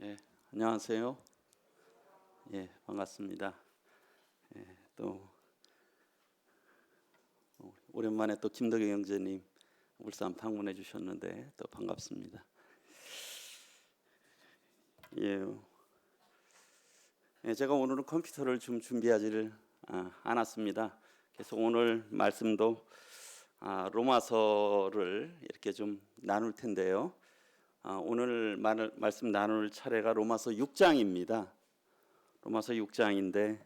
예, 안녕하세요. 예, 반갑습니다. 예, 또 오랜만에 또 김덕영 형제님 울산 방문해 주셨는데 또 반갑습니다. 예, 예, 제가 오늘은 컴퓨터를 좀 준비하지를 않았습니다. 그래서 오늘 말씀도 로마서를 이렇게 좀 나눌 텐데요. 오늘 말씀 나눌 차례가 로마서 6장입니다. 로마서 6장인데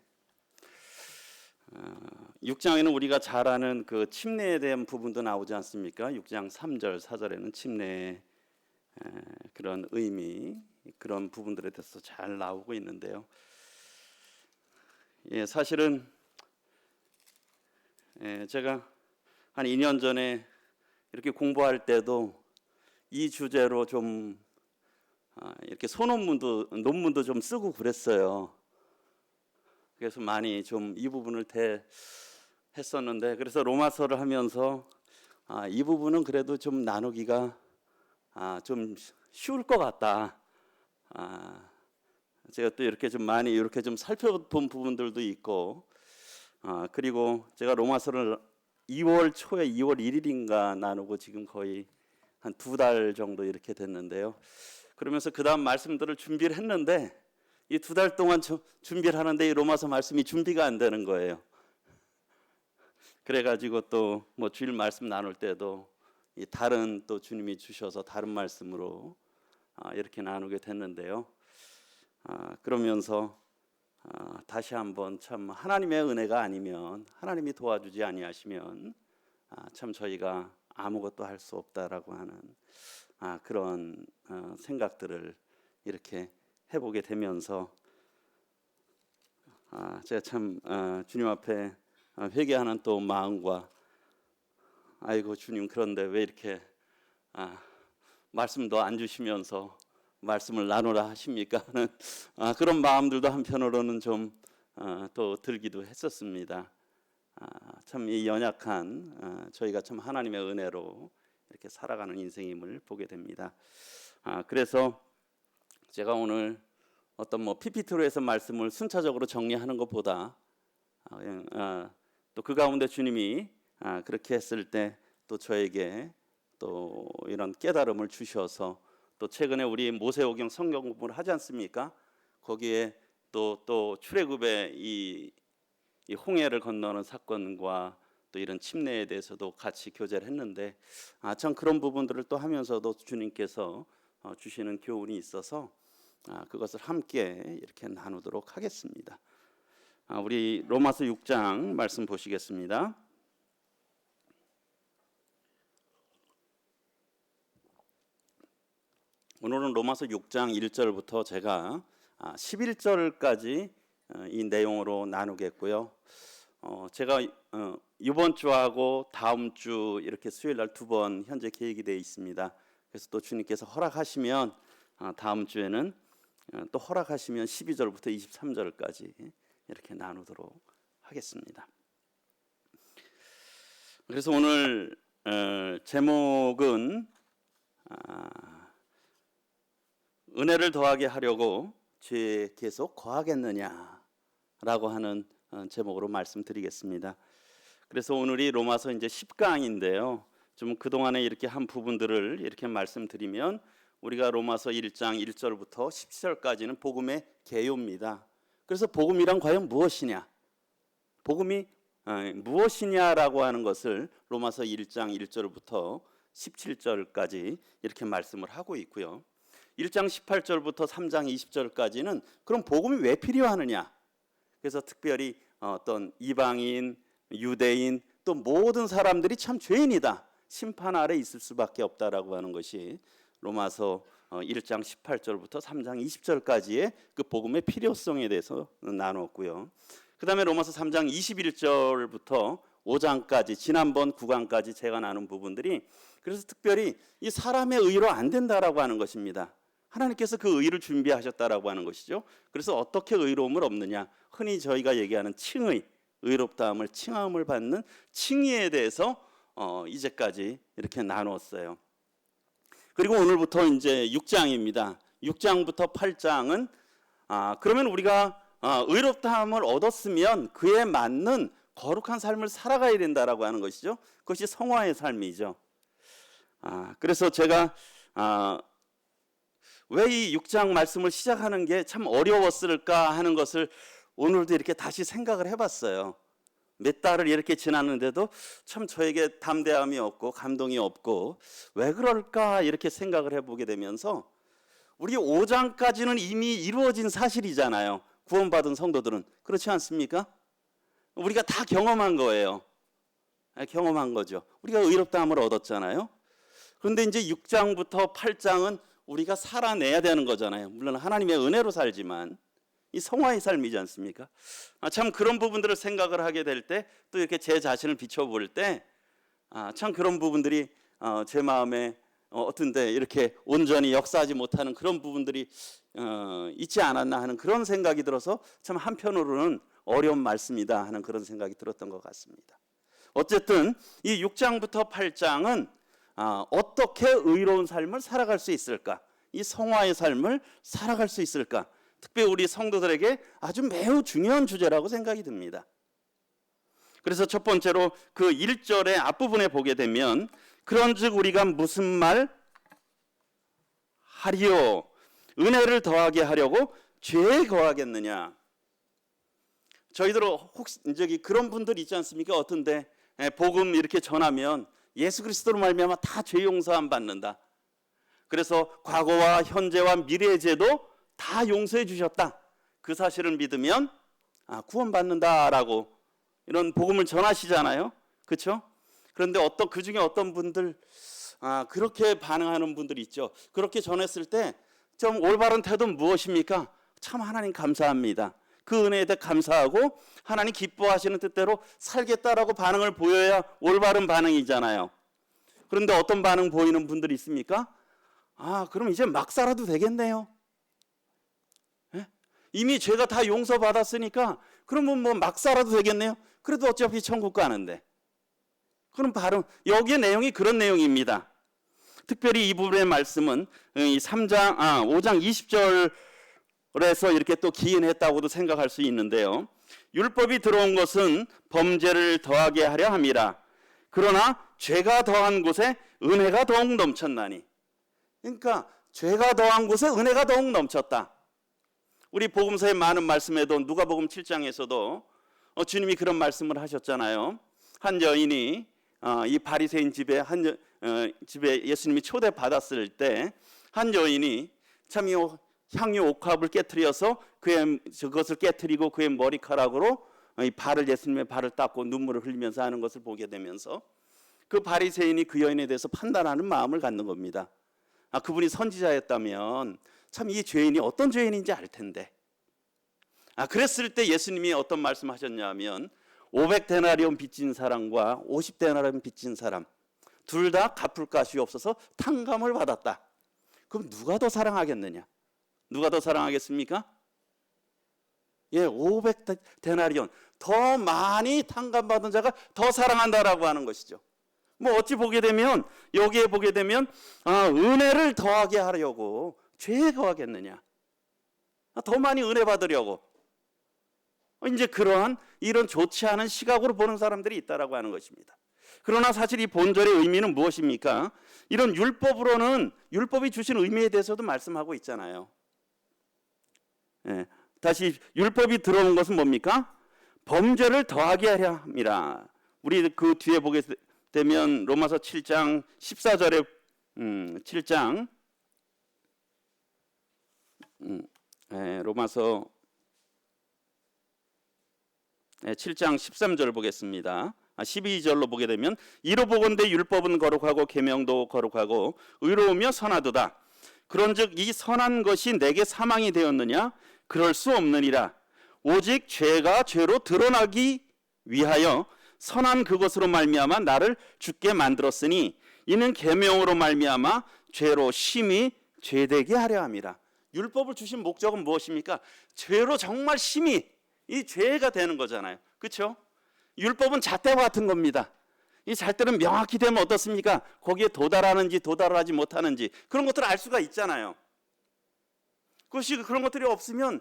6장에는 우리가 잘 아는 그 침례에 대한 부분도 나오지 않습니까? 6장 3절, 4절에는 침례의 그런 의미, 그런 부분들에 대해서 잘 나오고 있는데요. 예, 사실은 제가 한 2년 전에 이렇게 공부할 때도 이 주제로 좀 이렇게 논문도 좀 쓰고 그랬어요. 그래서 많이 좀 이 부분을 했었는데, 그래서 로마서를 하면서 이 부분은 그래도 좀 나누기가 좀 쉬울 것 같다. 제가 또 이렇게 좀 많이 이렇게 좀 살펴본 부분들도 있고, 그리고 제가 로마서를 2월 초에 2월 1일인가 나누고 지금 거의 한 2달 정도 이렇게 됐는데요. 그러면서 그 다음 말씀들을 준비를 했는데 이 2달 동안 준비를 하는데 이 로마서 말씀이 준비가 안 되는 거예요. 그래가지고 또 뭐 주일 말씀 나눌 때도 이 다른 또 주님이 주셔서 다른 말씀으로 이렇게 나누게 됐는데요. 그러면서 다시 한번 참 하나님의 은혜가 아니면, 하나님이 도와주지 아니하시면 참 저희가 아무것도 할 수 없다라고 하는 그런 생각들을 이렇게 해보게 되면서 제가 참 주님 앞에 회개하는 또 마음과, 아이고 주님, 그런데 왜 이렇게 말씀도 안 주시면서 말씀을 나누라 하십니까 하는 그런 마음들도 한편으로는 좀 또 들기도 했었습니다. 참 이 연약한 저희가 참 하나님의 은혜로 이렇게 살아가는 인생임을 보게 됩니다. 그래서 제가 오늘 어떤 뭐 PPT로 해서 말씀을 순차적으로 정리하는 것보다 또 그 가운데 주님이 그렇게 했을 때 또 저에게 또 이런 깨달음을 주셔서, 또 최근에 우리 모세오경 성경 공부를 하지 않습니까? 거기에 또 출애굽의 이 홍해를 건너는 사건과 또 이런 침례에 대해서도 같이 교제를 했는데 참 그런 부분들을 또 하면서도 주님께서 주시는 교훈이 있어서 그것을 함께 이렇게 나누도록 하겠습니다. 우리 로마서 6장 말씀 보시겠습니다. 오늘은 로마서 6장 1절부터 제가 11절까지 이 내용으로 나누겠고요. 제가 이번 주하고 다음 주 이렇게 수요일 날 2번 현재 계획이 되어 있습니다. 그래서 또 주님께서 허락하시면 다음 주에는 또 허락하시면 12절부터 23절까지 이렇게 나누도록 하겠습니다. 그래서 오늘 제목은 은혜를 더하게 하려고 죄에 계속 거하겠느냐라고 하는 제목으로 말씀드리겠습니다. 그래서 오늘이 로마서 이제 10강인데요. 좀 그동안에 이렇게 한 부분들을 이렇게 말씀드리면, 우리가 로마서 1장 1절부터 10절까지는 복음의 개요입니다. 그래서 복음이란 과연 무엇이냐? 복음이 무엇이냐라고 하는 것을 로마서 1장 1절부터 17절까지 이렇게 말씀을 하고 있고요. 1장 18절부터 3장 20절까지는 그럼 복음이 왜 필요하느냐? 그래서 특별히 어떤 이방인, 유대인, 또 모든 사람들이 참 죄인이다, 심판 아래 있을 수밖에 없다라고 하는 것이 로마서 1장 18절부터 3장 20절까지의 그 복음의 필요성에 대해서 나눴고요. 그 다음에 로마서 3장 21절부터 5장까지, 지난번 9강까지 제가 나눈 부분들이, 그래서 특별히 이 사람의 의로 안 된다라고 하는 것입니다. 하나님께서 그 의를 준비하셨다라고 하는 것이죠. 그래서 어떻게 의로움을 얻느냐, 흔히 저희가 얘기하는 칭의, 의롭다함을 칭함을 받는 칭의에 대해서 이제까지 이렇게 나누었어요. 그리고 오늘부터 이제 6장입니다. 6장부터 8장은 그러면 우리가 의롭다함을 얻었으면 그에 맞는 거룩한 삶을 살아가야 된다라고 하는 것이죠. 그것이 성화의 삶이죠. 그래서 제가 왜 이 6장 말씀을 시작하는 게 참 어려웠을까 하는 것을 오늘도 이렇게 다시 생각을 해봤어요. 몇 달을 이렇게 지났는데도 참 저에게 담대함이 없고 감동이 없고 왜 그럴까 이렇게 생각을 해보게 되면서 우리 5장까지는 이미 이루어진 사실이잖아요. 구원받은 성도들은. 그렇지 않습니까? 우리가 다 경험한 거예요. 경험한 거죠. 우리가 의롭다함을 얻었잖아요. 그런데 이제 6장부터 8장은 우리가 살아내야 되는 거잖아요. 물론 하나님의 은혜로 살지만 이 성화의 삶이지 않습니까? 참 그런 부분들을 생각을 하게 될 때 또 이렇게 제 자신을 비춰볼 때 참 그런 부분들이 제 마음에 어떤데 이렇게 온전히 역사하지 못하는 그런 부분들이 있지 않았나 하는 그런 생각이 들어서 참 한편으로는 어려운 말씀이다 하는 그런 생각이 들었던 것 같습니다. 어쨌든 이 6장부터 8장은 어떻게 의로운 삶을 살아갈 수 있을까? 이 성화의 삶을 살아갈 수 있을까? 특별히 우리 성도들에게 아주 매우 중요한 주제라고 생각이 듭니다. 그래서 첫 번째로 그 1절의 앞부분에 보게 되면 그런즉 우리가 무슨 말 하리요? 은혜를 더하게 하려고 죄에 거하겠느냐? 저희들 혹시 그런 분들 있지 않습니까? 어떤데 복음 이렇게 전하면 예수 그리스도로 말미암아 다 죄 용서함 받는다. 그래서 과거와 현재와 미래의 죄도 다 용서해 주셨다. 그 사실을 믿으면 구원받는다라고 이런 복음을 전하시잖아요. 그렇죠? 그런데 그 중에 어떤 분들 그렇게 반응하는 분들이 있죠. 그렇게 전했을 때 좀 올바른 태도는 무엇입니까? 참 하나님 감사합니다. 그 은혜에 대해 감사하고 하나님 기뻐하시는 뜻대로 살겠다라고 반응을 보여야 올바른 반응이잖아요. 그런데 어떤 반응 보이는 분들이 있습니까? 그럼 이제 막 살아도 되겠네요. 이미 죄가 다 용서받았으니까 그러면 뭐 막 살아도 되겠네요. 그래도 어차피 천국 가는데. 그럼 바로 여기에 내용이 그런 내용입니다. 특별히 이 부분의 말씀은 5장 20절에서 이렇게 또 기인했다고도 생각할 수 있는데요. 율법이 들어온 것은 범죄를 더하게 하려 함이라. 그러나 죄가 더한 곳에 은혜가 더욱 넘쳤나니. 그러니까 죄가 더한 곳에 은혜가 더욱 넘쳤다. 우리 복음서의 많은 말씀에도 누가복음 7장에서도 주님이 그런 말씀을 하셨잖아요. 한 여인이 이 바리새인 집에 집에 예수님이 초대 받았을 때 한 여인이 참 향유 옥합을 깨트려서 그것을 깨트리고 그의 머리카락으로 예수님의 발을 닦고 눈물을 흘리면서 하는 것을 보게 되면서 그 바리새인이 그 여인에 대해서 판단하는 마음을 갖는 겁니다. 그분이 선지자였다면 참 이 죄인이 어떤 죄인인지 알 텐데. 그랬을 때 예수님이 어떤 말씀하셨냐면 500데나리온 빚진 사람과 50데나리온 빚진 사람 둘 다 갚을 것이 없어서 탕감을 받았다. 그럼 누가 더 사랑하겠느냐? 누가 더 사랑하겠습니까? 500데나리온 더 많이 탕감받은 자가 더 사랑한다라고 하는 것이죠. 뭐 어찌 보게 되면 여기에 보게 되면 은혜를 더하게 하려고 죄에 거하겠느냐? 더 많이 은혜 받으려고 이제 그러한 이런 좋지 않은 시각으로 보는 사람들이 있다라고 하는 것입니다. 그러나 사실 이 본절의 의미는 무엇입니까? 이런 율법이 주신 의미에 대해서도 말씀하고 있잖아요. 다시 율법이 들어온 것은 뭡니까? 범죄를 더하게 하려 함이라. 우리 그 뒤에 보게 되면 로마서 7장 14절에 7장 로마서 7장 13절 보겠습니다. 12절로 보게 되면 이로 보건대 율법은 거룩하고 계명도 거룩하고 의로우며 선하도다. 그런즉 이 선한 것이 내게 사망이 되었느냐? 그럴 수 없느니라. 오직 죄가 죄로 드러나기 위하여 선한 그것으로 말미암아 나를 죽게 만들었으니 이는 계명으로 말미암아 죄로 심히 죄되게 하려 함이라. 율법을 주신 목적은 무엇입니까? 죄로 정말 심히 이 죄가 되는 거잖아요. 그렇죠? 율법은 잣대와 같은 겁니다. 이 잣대는 명확히 되면 어떻습니까? 거기에 도달하는지 도달하지 못하는지 그런 것들을 알 수가 있잖아요. 그런 것들이 없으면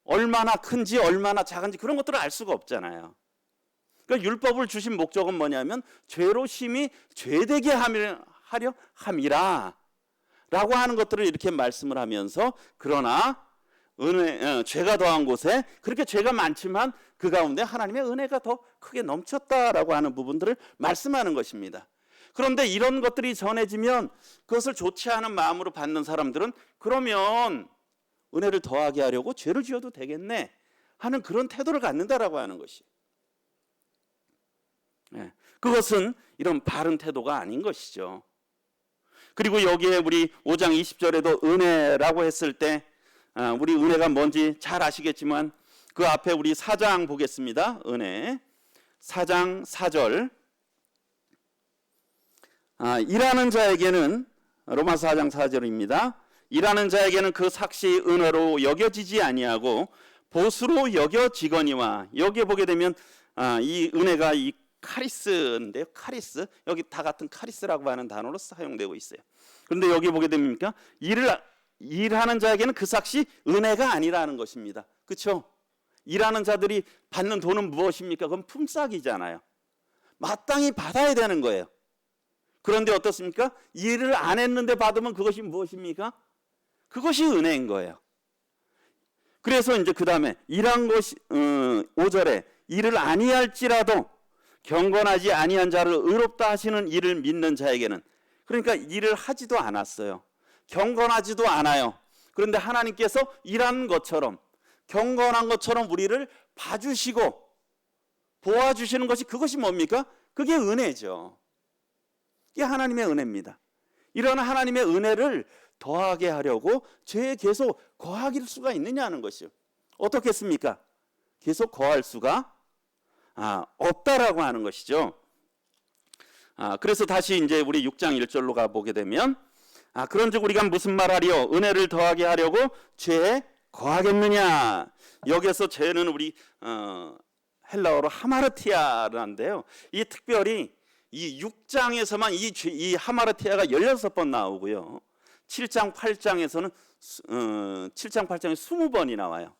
얼마나 큰지 얼마나 작은지 그런 것들을 알 수가 없잖아요. 그러니까 율법을 주신 목적은 뭐냐면 죄로 심히 죄되게 하려 함이라 라고 하는 것들을 이렇게 말씀을 하면서, 그러나 죄가 더한 곳에 그렇게 죄가 많지만 그 가운데 하나님의 은혜가 더 크게 넘쳤다라고 하는 부분들을 말씀하는 것입니다. 그런데 이런 것들이 전해지면 그것을 좋지 않은 마음으로 받는 사람들은 그러면 은혜를 더하게 하려고 죄를 지어도 되겠네 하는 그런 태도를 갖는다라고 하는 것이, 그것은 이런 바른 태도가 아닌 것이죠. 그리고 여기에 우리 5장 20절에도 은혜라고 했을 때 우리 은혜가 뭔지 잘 아시겠지만 그 앞에 우리 4장 보겠습니다. 은혜 4장 4절, 일하는 자에게는, 로마서 4장 4절입니다. 일하는 자에게는 그 삭시 은혜로 여겨지지 아니하고 보수로 여겨지거니와, 여기에 보게 되면 이 은혜가 이 카리스인데요. 카리스, 여기 다 같은 카리스라고 하는 단어로 사용되고 있어요. 그런데 여기 보게 됩니까? 일하는 자에게는 그 삭시 은혜가 아니라는 것입니다. 그렇죠? 일하는 자들이 받는 돈은 무엇입니까? 그건 품삯이잖아요. 마땅히 받아야 되는 거예요. 그런데 어떻습니까? 일을 안 했는데 받으면 그것이 무엇입니까? 그것이 은혜인 거예요. 그래서 이제 그 다음에 일한 것이 5절에 일을 아니할지라도 경건하지 아니한 자를 의롭다 하시는 일을 믿는 자에게는, 그러니까 일을 하지도 않았어요. 경건하지도 않아요. 그런데 하나님께서 일하는 것처럼, 경건한 것처럼 우리를 봐주시고 도와주시는 것이, 그것이 뭡니까? 그게 은혜죠. 이게 하나님의 은혜입니다. 이런 하나님의 은혜를 더하게 하려고 죄에 계속 거하길 수가 있느냐는 것이요. 어떻겠습니까? 계속 거할 수가 없다라고 하는 것이죠. 그래서 다시 이제 우리 6장 1절로 가보게 되면, 그런즉 우리가 무슨 말하리요? 은혜를 더하게 하려고 죄에 거하겠느냐? 여기에서 죄는 우리 헬라어로 하마르티아라는데요. 이 특별히 이 6장에서만 이 하마르티아가 16번 나오고요. 7장 8장에서는 7장 8장에 20번이 나와요.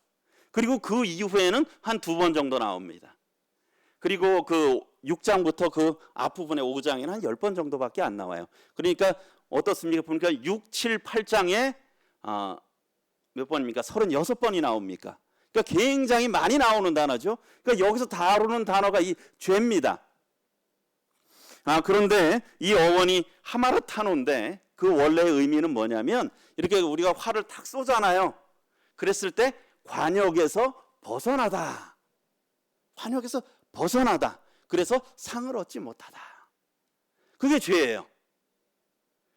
그리고 그 이후에는 한 2번 정도 나옵니다. 그리고 그 6장부터 그 앞부분의 5장에는 한 10번 정도밖에 안 나와요. 그러니까 어떻습니까? 보니까 6, 7, 8장에 몇 번입니까? 36번이 나옵니까? 그러니까 굉장히 많이 나오는 단어죠. 그러니까 여기서 다루는 단어가 이 죄입니다. 그런데 이 어원이 하마르타노인데 그 원래의 의미는 뭐냐면, 이렇게 우리가 활을 탁 쏘잖아요. 그랬을 때 관역에서 벗어나다. 관역에서 벗어나다. 그래서 상을 얻지 못하다. 그게 죄예요.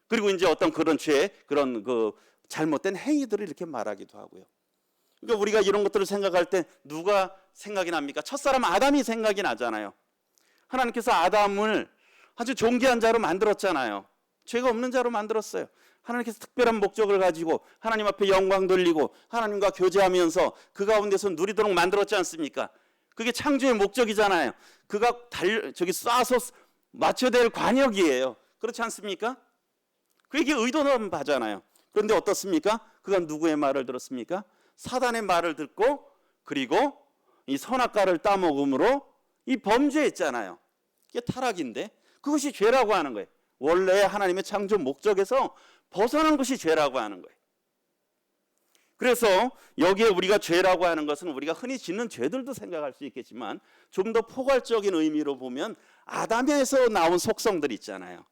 그리고 이제 어떤 그런 죄, 그런 그 잘못된 행위들을 이렇게 말하기도 하고요. 그러니까 우리가 이런 것들을 생각할 때 누가 생각이 납니까? 첫사람 아담이 생각이 나잖아요. 하나님께서 아담을 아주 존귀한 자로 만들었잖아요. 죄가 없는 자로 만들었어요. 하나님께서 특별한 목적을 가지고 하나님 앞에 영광 돌리고 하나님과 교제하면서 그 가운데서 누리도록 만들었지 않습니까? 그게 창조의 목적이잖아요. 그가 쏴서 맞춰야 될 관역이에요. 그렇지 않습니까? 그게 의도는 바잖아요. 그런데 어떻습니까? 그가 누구의 말을 들었습니까? 사단의 말을 듣고, 그리고 이 선악과를 따먹음으로 이 범죄했잖아요. 이게 타락인데 그것이 죄라고 하는 거예요. 원래 하나님의 창조 목적에서 벗어난 것이 죄라고 하는 거예요. 그래서 여기에 우리가 죄라고 하는 것은 우리가 흔히 짓는 죄들도 생각할 수 있겠지만, 좀 더 포괄적인 의미로 보면 아담에서 나온 속성들 있잖아요.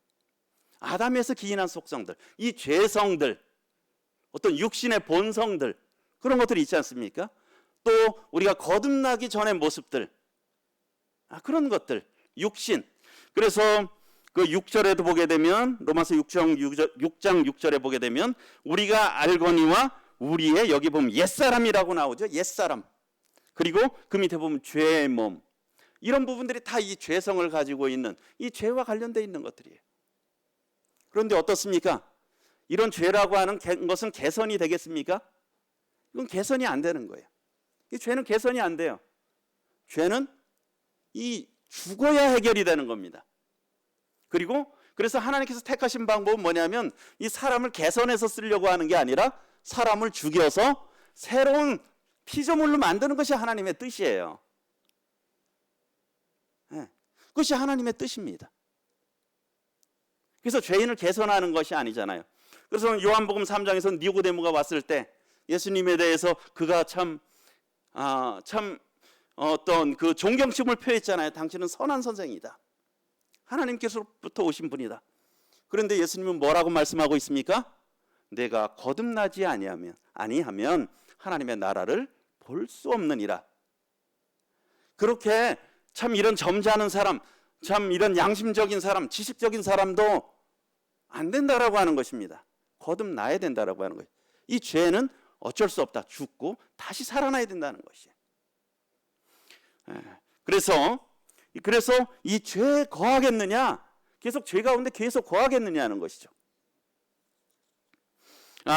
아담에서 기인한 속성들, 이 죄성들, 어떤 육신의 본성들, 그런 것들이 있지 않습니까? 또 우리가 거듭나기 전의 모습들, 그런 것들, 육신. 그래서 그 6절에도 보게 되면, 로마서 6장 6절에 보게 되면 우리가 알거니와 우리의, 여기 보면 옛사람이라고 나오죠. 옛사람. 그리고 그 밑에 보면 죄의 몸. 이런 부분들이 다 이 죄성을 가지고 있는, 이 죄와 관련되어 있는 것들이에요. 그런데 어떻습니까? 이런 죄라고 하는 것은 개선이 되겠습니까? 이건 개선이 안 되는 거예요. 이 죄는 개선이 안 돼요. 죄는 이 죽어야 해결이 되는 겁니다. 그리고 그래서 하나님께서 택하신 방법은 뭐냐면, 이 사람을 개선해서 쓰려고 하는 게 아니라 사람을 죽여서 새로운 피조물로 만드는 것이 하나님의 뜻이에요. 네. 그것이 하나님의 뜻입니다. 그래서 죄인을 개선하는 것이 아니잖아요. 그래서 요한복음 3장에서 니고데모가 왔을 때 예수님에 대해서 그가 참 어떤 그 존경심을 표했잖아요. 당신은 선한 선생이다. 하나님께서부터 오신 분이다. 그런데 예수님은 뭐라고 말씀하고 있습니까? 내가 거듭나지 아니하면 하나님의 나라를 볼 수 없느니라. 그렇게 참 이런 점잖은 사람, 참 이런 양심적인 사람, 지식적인 사람도 안 된다라고 하는 것입니다. 거듭나야 된다라고 하는 것이에요. 이 죄는 어쩔 수 없다. 죽고 다시 살아나야 된다는 것이에요. 그래서 이 죄에 거하겠느냐? 계속 죄 가운데 계속 거하겠느냐는 것이죠.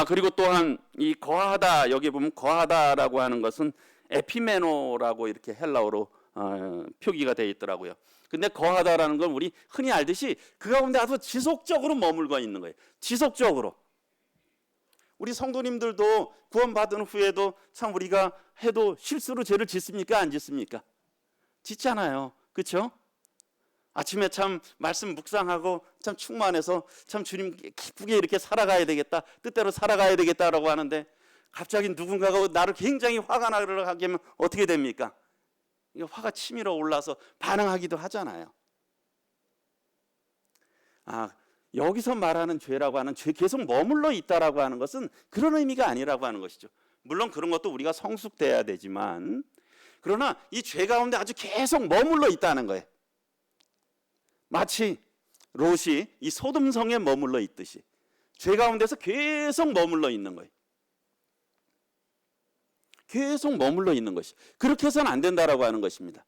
그리고 또한 이 거하다, 여기 보면 거하다라고 하는 것은 에피메노라고 이렇게 헬라어로 표기가 되어 있더라고요. 근데 거하다라는 건 우리 흔히 알듯이 그 가운데 아주 지속적으로 머물고 있는 거예요. 지속적으로. 우리 성도님들도 구원받은 후에도 참 우리가 해도 실수로 죄를 짓습니까? 안 짓습니까? 짓잖아요. 그렇죠? 아침에 참 말씀 묵상하고 참 충만해서 참 주님 기쁘게 이렇게 살아가야 되겠다, 뜻대로 살아가야 되겠다라고 하는데 갑자기 누군가가 나를 굉장히 화가 나게 하면 어떻게 됩니까? 화가 치밀어 올라서 반응하기도 하잖아요. 여기서 말하는 죄라고 하는 죄, 계속 머물러 있다라고 하는 것은 그런 의미가 아니라고 하는 것이죠. 물론 그런 것도 우리가 성숙돼야 되지만, 그러나 이 죄 가운데 아주 계속 머물러 있다는 거예요. 마치 롯이 이 소돔성에 머물러 있듯이 죄 가운데서 계속 머물러 있는 거예요. 계속 머물러 있는 것이. 그렇게 해서는 안 된다라고 하는 것입니다.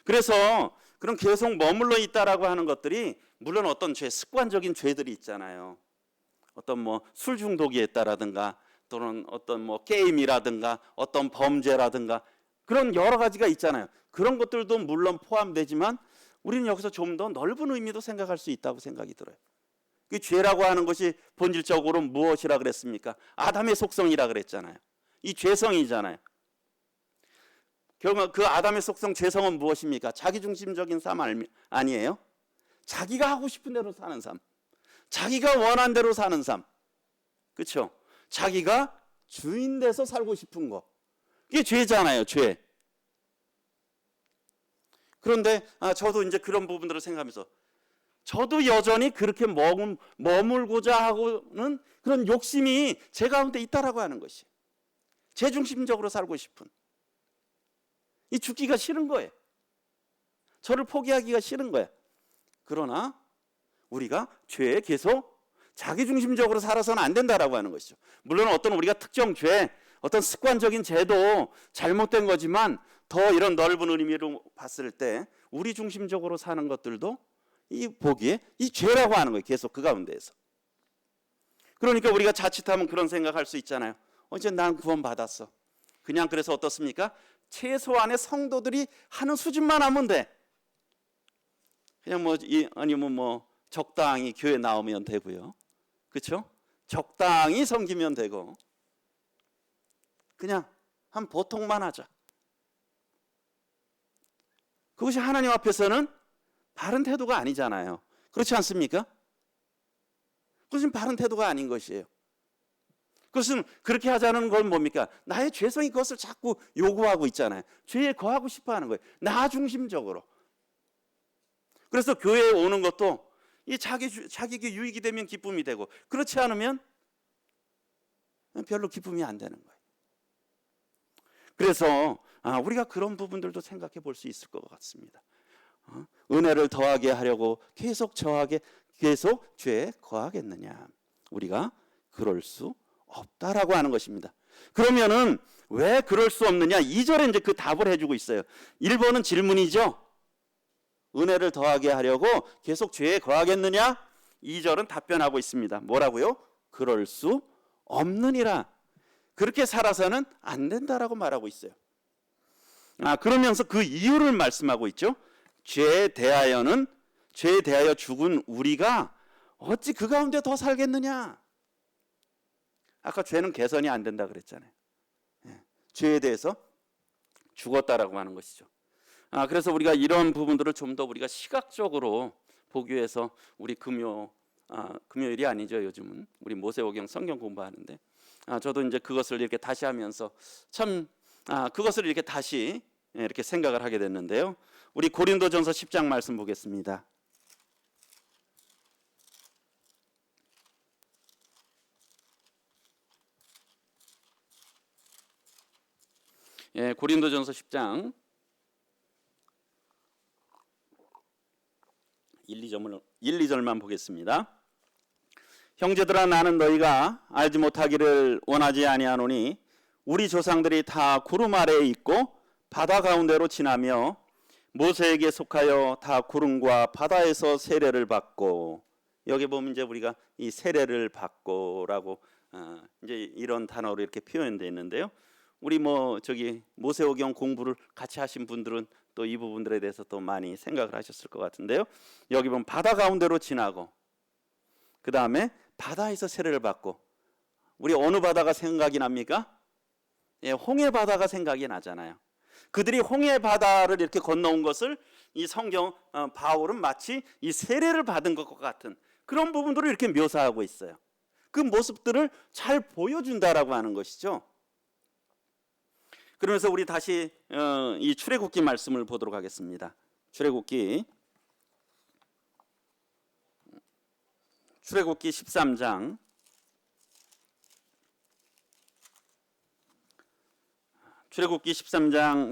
그래서 그런 계속 머물러 있다라고 하는 것들이 물론 어떤 죄, 습관적인 죄들이 있잖아요. 어떤 뭐 술 중독이 있다라든가 또는 어떤 뭐 게임이라든가 어떤 범죄라든가 그런 여러 가지가 있잖아요. 그런 것들도 물론 포함되지만 우리는 여기서 좀 더 넓은 의미도 생각할 수 있다고 생각이 들어요. 그 죄라고 하는 것이 본질적으로 무엇이라 그랬습니까? 아담의 속성이라 그랬잖아요. 이 죄성이잖아요. 결국 그 아담의 속성, 죄성은 무엇입니까? 자기중심적인 삶 아니에요? 자기가 하고 싶은 대로 사는 삶, 자기가 원한 대로 사는 삶, 그렇죠? 자기가 주인 돼서 살고 싶은 거, 이게 죄잖아요, 죄. 그런데 저도 이제 그런 부분들을 생각하면서 저도 여전히 그렇게 머물고자 하고는 그런 욕심이 제 가운데 있다라고 하는 것이, 제 중심적으로 살고 싶은, 이 죽기가 싫은 거예요. 저를 포기하기가 싫은 거예요. 그러나 우리가 죄에 계속 자기중심적으로 살아서는 안 된다라고 하는 것이죠. 물론 어떤 우리가 특정 죄, 어떤 습관적인 죄도 잘못된 거지만 더 이런 넓은 의미로 봤을 때 우리 중심적으로 사는 것들도 이 보기에 이 죄라고 하는 거예요. 계속 그 가운데에서. 그러니까 우리가 자칫하면 그런 생각할 수 있잖아요. 이제 난 구원받았어. 그냥 그래서 어떻습니까? 최소한의 성도들이 하는 수준만 하면 돼. 그냥 아니면 적당히 교회 나오면 되고요. 그렇죠? 적당히 섬기면 되고 그냥 한 보통만 하자. 그것이 하나님 앞에서는 바른 태도가 아니잖아요. 그렇지 않습니까? 그것은 바른 태도가 아닌 것이에요. 그것은 그렇게 하자는 건 뭡니까? 나의 죄성이 그것을 자꾸 요구하고 있잖아요. 죄에 거하고 싶어 하는 거예요. 나 중심적으로. 그래서 교회에 오는 것도 이 자기에게 유익이 되면 기쁨이 되고 그렇지 않으면 별로 기쁨이 안 되는 거예요. 그래서 우리가 그런 부분들도 생각해 볼 수 있을 것 같습니다. 은혜를 더하게 하려고 계속 죄에 거하겠느냐? 우리가 그럴 수 없다라고 하는 것입니다. 그러면은 왜 그럴 수 없느냐? 2절에 이제 그 답을 해주고 있어요. 1번은 질문이죠. 은혜를 더하게 하려고 계속 죄에 거하겠느냐? 2절은 답변하고 있습니다. 뭐라고요? 그럴 수 없느니라. 그렇게 살아서는 안 된다라고 말하고 있어요. 그러면서 그 이유를 말씀하고 있죠. 죄에 대하여 죽은 우리가 어찌 그 가운데 더 살겠느냐? 아까 죄는 개선이 안 된다 그랬잖아요. 죄에 대해서 죽었다라고 하는 것이죠. 그래서 우리가 이런 부분들을 좀 더 우리가 시각적으로 보기 위해서 우리 금요일이 아니죠. 요즘은 우리 모세오경 성경 공부하는데 저도 이제 그것을 이렇게 다시 하면서 참 그것을 이렇게 다시 이렇게 생각을 하게 됐는데요. 우리 고린도전서 10장 말씀 보겠습니다. 고린도전서 10장 1, 2절만 보겠습니다. 형제들아, 나는 너희가 알지 못하기를 원하지 아니하노니 우리 조상들이 다 구름 아래에 있고 바다 가운데로 지나며 모세에게 속하여 다 구름과 바다에서 세례를 받고, 여기 보면 이제 우리가 이 세례를 받고라고 이제 이런 단어로 이렇게 표현되어 있는데요. 우리 모세오경 공부를 같이 하신 분들은 또 이 부분들에 대해서 또 많이 생각을 하셨을 것 같은데요. 여기 보면 바다 가운데로 지나고, 그 다음에 바다에서 세례를 받고, 우리 어느 바다가 생각이 납니까? 홍해 바다가 생각이 나잖아요. 그들이 홍해 바다를 이렇게 건너온 것을 이 성경 바울은 마치 이 세례를 받은 것과 같은 그런 부분들을 이렇게 묘사하고 있어요. 그 모습들을 잘 보여준다라고 하는 것이죠. 그러면서 우리 다시 이 출애굽기 말씀을 보도록 하겠습니다. 출애굽기 13장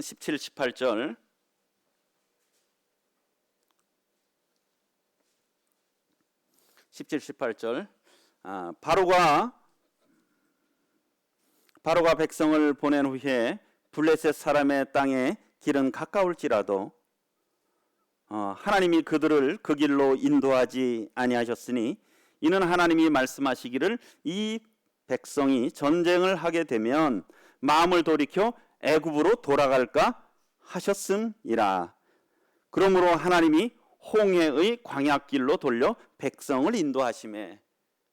17, 18절. 바로가 백성을 보낸 후에 블레셋 사람의 땅에 길은 가까울지라도 하나님이 그들을 그 길로 인도하지 아니하셨으니 이는 하나님이 말씀하시기를 이 백성이 전쟁을 하게 되면 마음을 돌이켜 애굽으로 돌아갈까 하셨음이라. 그러므로 하나님이 홍해의 광야길로 돌려 백성을 인도하시매.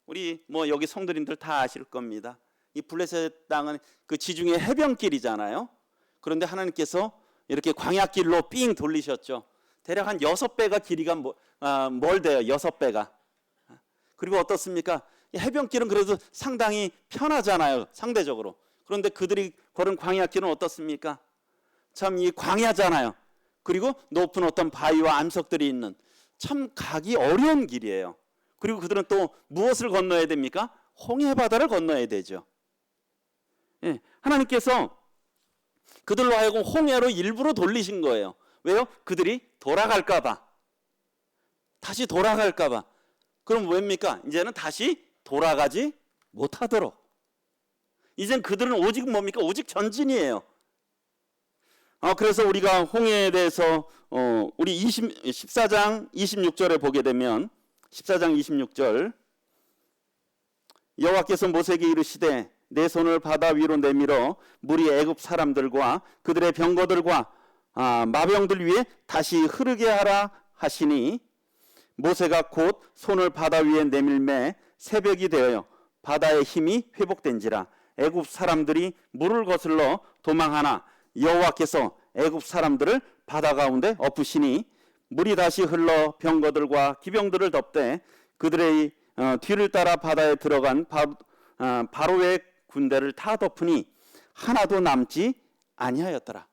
우리 여기 성도님들 다 아실 겁니다. 이 블레셋 땅은 그 지중해 해변길이잖아요. 그런데 하나님께서 이렇게 광야길로 삥 돌리셨죠. 대략 한 6배가 길이가 멀대요. 6배가. 그리고 어떻습니까? 해변길은 그래도 상당히 편하잖아요. 상대적으로. 그런데 그들이 걸은 광야길은 어떻습니까? 참 이 광야잖아요. 그리고 높은 어떤 바위와 암석들이 있는 참 가기 어려운 길이에요. 그리고 그들은 또 무엇을 건너야 됩니까? 홍해 바다를 건너야 되죠. 하나님께서 그들로 하여금 홍해로 일부러 돌리신 거예요. 왜요? 그들이 돌아갈까 봐. 다시 돌아갈까 봐. 그럼 왜입니까? 이제는 다시 돌아가지 못하도록. 이젠 그들은 오직 뭡니까? 오직 전진이에요. 그래서 우리가 홍해에 대해서 우리 14장 26절에 보게 되면 14장 26절 여호와께서 모세에게 이르시되 내 손을 바다 위로 내밀어 물이 애굽 사람들과 그들의 병거들과 마병들 위에 다시 흐르게 하라 하시니 모세가 곧 손을 바다 위에 내밀매 새벽이 되어 바다의 힘이 회복된지라. 애굽 사람들이 물을 거슬러 도망하나 여호와께서 애굽 사람들을 바다 가운데 엎으시니 물이 다시 흘러 병거들과 기병들을 덮되 그들의 뒤를 따라 바다에 들어간 바로의 군대를 다 덮으니 하나도 남지 아니하였더라.